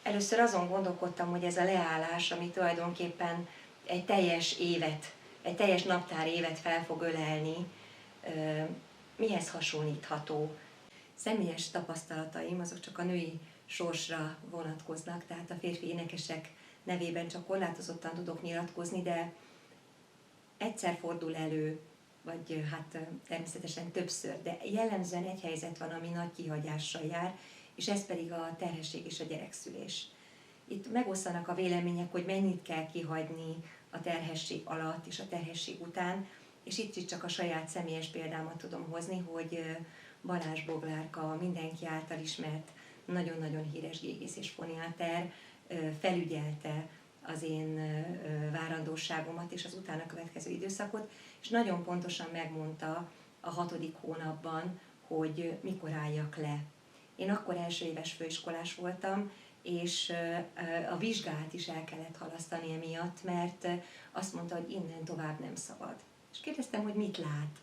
Először azon gondolkodtam, hogy ez a leállás, ami tulajdonképpen egy teljes évet, egy teljes naptár évet fel fog ölelni, mihez hasonlítható. Személyes tapasztalataim azok csak a női sorsra vonatkoznak, tehát a férfi énekesek nevében csak korlátozottan tudok nyilatkozni, de egyszer fordul elő, vagy hát természetesen többször, de jellemzően egy helyzet van, ami nagy kihagyással jár, és ez pedig a terhesség és a gyerekszülés. Itt megosztanak a vélemények, hogy mennyit kell kihagyni a terhesség alatt és a terhesség után, és itt csak a saját személyes példámat tudom hozni, hogy Balázs Boglárka, mindenki által ismert, nagyon-nagyon híres gégész és foniáter felügyelte az én várandóságomat és az utána következő időszakot, és nagyon pontosan megmondta a 6. hónapban, hogy mikor álljak le. Én akkor első éves főiskolás voltam, és a vizsgát is el kellett halasztani emiatt, mert azt mondta, hogy innen tovább nem szabad. És kérdeztem, hogy mit lát.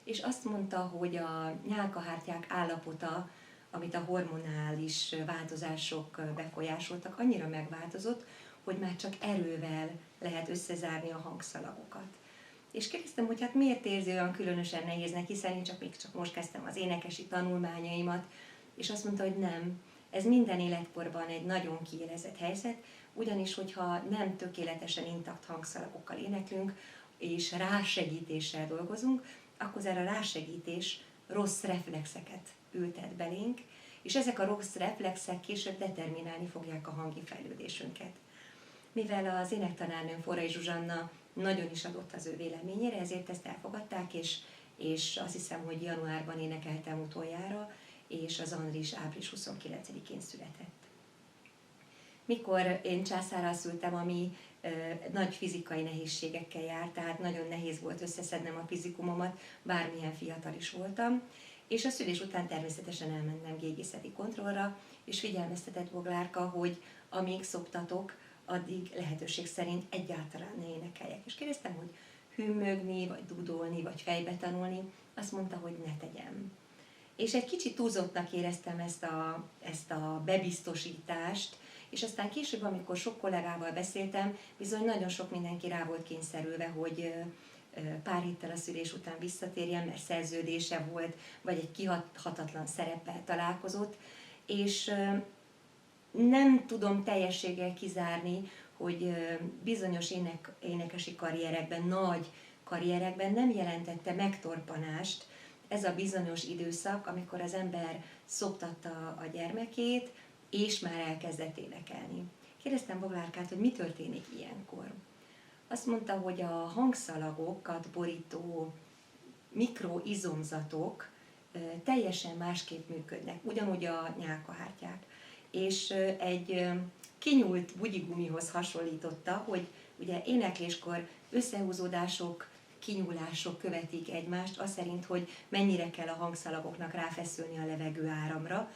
És azt mondta, hogy a nyálkahártyák állapota, amit a hormonális változások befolyásoltak, annyira megváltozott, hogy már csak erővel lehet összezárni a hangszalagokat. És kérdeztem, hogy hát miért érzi olyan különösen nehéznek, hiszen én még csak most kezdtem az énekesi tanulmányaimat, és azt mondta, hogy nem, ez minden életkorban egy nagyon kiélezett helyzet, ugyanis hogyha nem tökéletesen intakt hangszalagokkal éneklünk, és rásegítéssel dolgozunk, akkor erre a rásegítés rossz reflexeket ültet belénk, és ezek a rossz reflexek később determinálni fogják a hangi fejlődésünket. Mivel az énektanárnőm Forrai Zsuzsanna nagyon is adott az ő véleményére, ezért ezt elfogadták, és azt hiszem, hogy januárban énekeltem utoljára, és az Andris április 29-én született. Mikor én császárral szültem, ami nagy fizikai nehézségekkel járt, tehát nagyon nehéz volt összeszednem a fizikumomat, bármilyen fiatal is voltam, és a szülés után természetesen elmentem gégészeti kontrollra, és figyelmeztetett Boglárka, hogy amíg szoptatok, addig lehetőség szerint egyáltalán ne énekeljek. És kérdeztem, hogy hümmögni, vagy dudolni, vagy fejbe tanulni, azt mondta, hogy ne tegyem. És egy kicsit túlzottnak éreztem ezt a bebiztosítást, és aztán később, amikor sok kollégával beszéltem, bizony nagyon sok mindenki rá volt kényszerülve, hogy pár héttel a szülés után visszatérjen, mert szerződése volt, vagy egy kihatatlan szereppel találkozott, és nem tudom teljességgel kizárni, hogy bizonyos énekesi karrierekben, nagy karrierekben nem jelentette megtorpanást ez a bizonyos időszak, amikor az ember szoptatta a gyermekét, és már elkezdett énekelni. Kérdeztem Boglárkát, hogy mi történik ilyenkor. Azt mondta, hogy a hangszalagokat borító mikroizomzatok teljesen másképp működnek, ugyanúgy a nyálkahártyák. És egy kinyúlt bugyigumihoz hasonlította, hogy ugye énekléskor összehúzódások, kinyúlások követik egymást, az szerint, hogy mennyire kell a hangszalagoknak ráfeszülni a levegő áramra.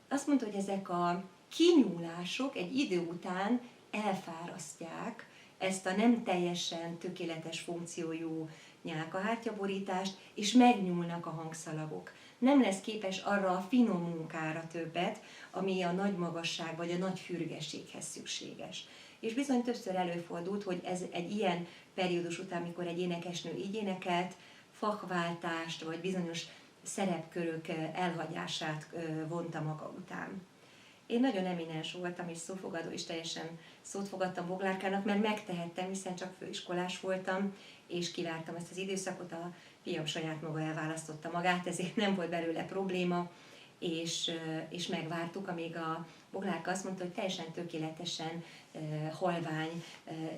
Azt mondta, hogy ezek a kinyúlások egy idő után elfárasztják ezt a nem teljesen tökéletes funkciójú nyálkahártyaborítást, és megnyúlnak a hangszalagok. Nem lesz képes arra a finom munkára többet, ami a nagy magasság vagy a nagy fürgességhez szükséges. És bizony többször előfordult, hogy ez egy ilyen periódus után, mikor egy énekesnő így énekelt, fakváltást vagy bizonyos szerepkörök elhagyását vonta maga után. Én nagyon eminens voltam, és szófogadó is teljesen szót fogadtam Boglárkának, mert megtehettem, hiszen csak főiskolás voltam, és kivártam ezt az időszakot, a fiam saját maga elválasztotta magát, ezért nem volt belőle probléma, és megvártuk, amíg a Boglárka azt mondta, hogy teljesen tökéletesen halvány,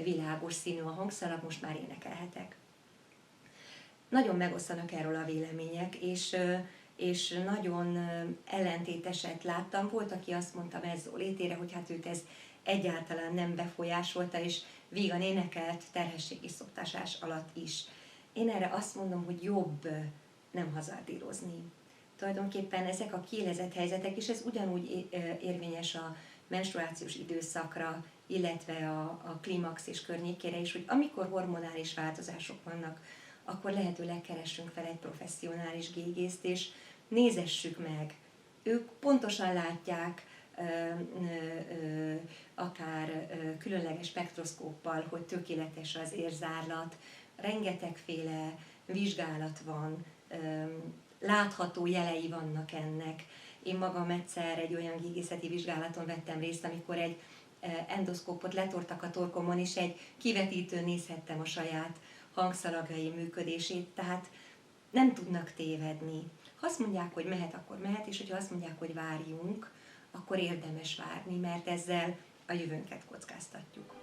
világos színű a hangszalag, most már énekelhetek. Nagyon megosztanak erről a vélemények, és nagyon ellentéteset láttam. Volt, aki azt mondta Mezzó létére, hogy hát őt ez egyáltalán nem befolyásolta, és vígan énekelt terhesség és szoptatás alatt is. Én erre azt mondom, hogy jobb nem hazardírozni. Tulajdonképpen ezek a kiélezett helyzetek, és ez ugyanúgy érvényes a menstruációs időszakra, illetve a klímax és környékére is, hogy amikor hormonális változások vannak, akkor lehetőleg keressünk fel egy professzionális gégészt, és nézessük meg. Ők pontosan látják, akár különleges spektroszkóppal, hogy tökéletes az érzárlat. Rengetegféle vizsgálat van, látható jelei vannak ennek. Én magam egyszer egy olyan gégészeti vizsgálaton vettem részt, amikor egy endoszkópot letortak a torkomon, és egy kivetítőn nézhettem a saját hangszalagai működését, tehát nem tudnak tévedni. Ha azt mondják, hogy mehet, akkor mehet, és hogyha azt mondják, hogy várjunk, akkor érdemes várni, mert ezzel a jövőnket kockáztatjuk.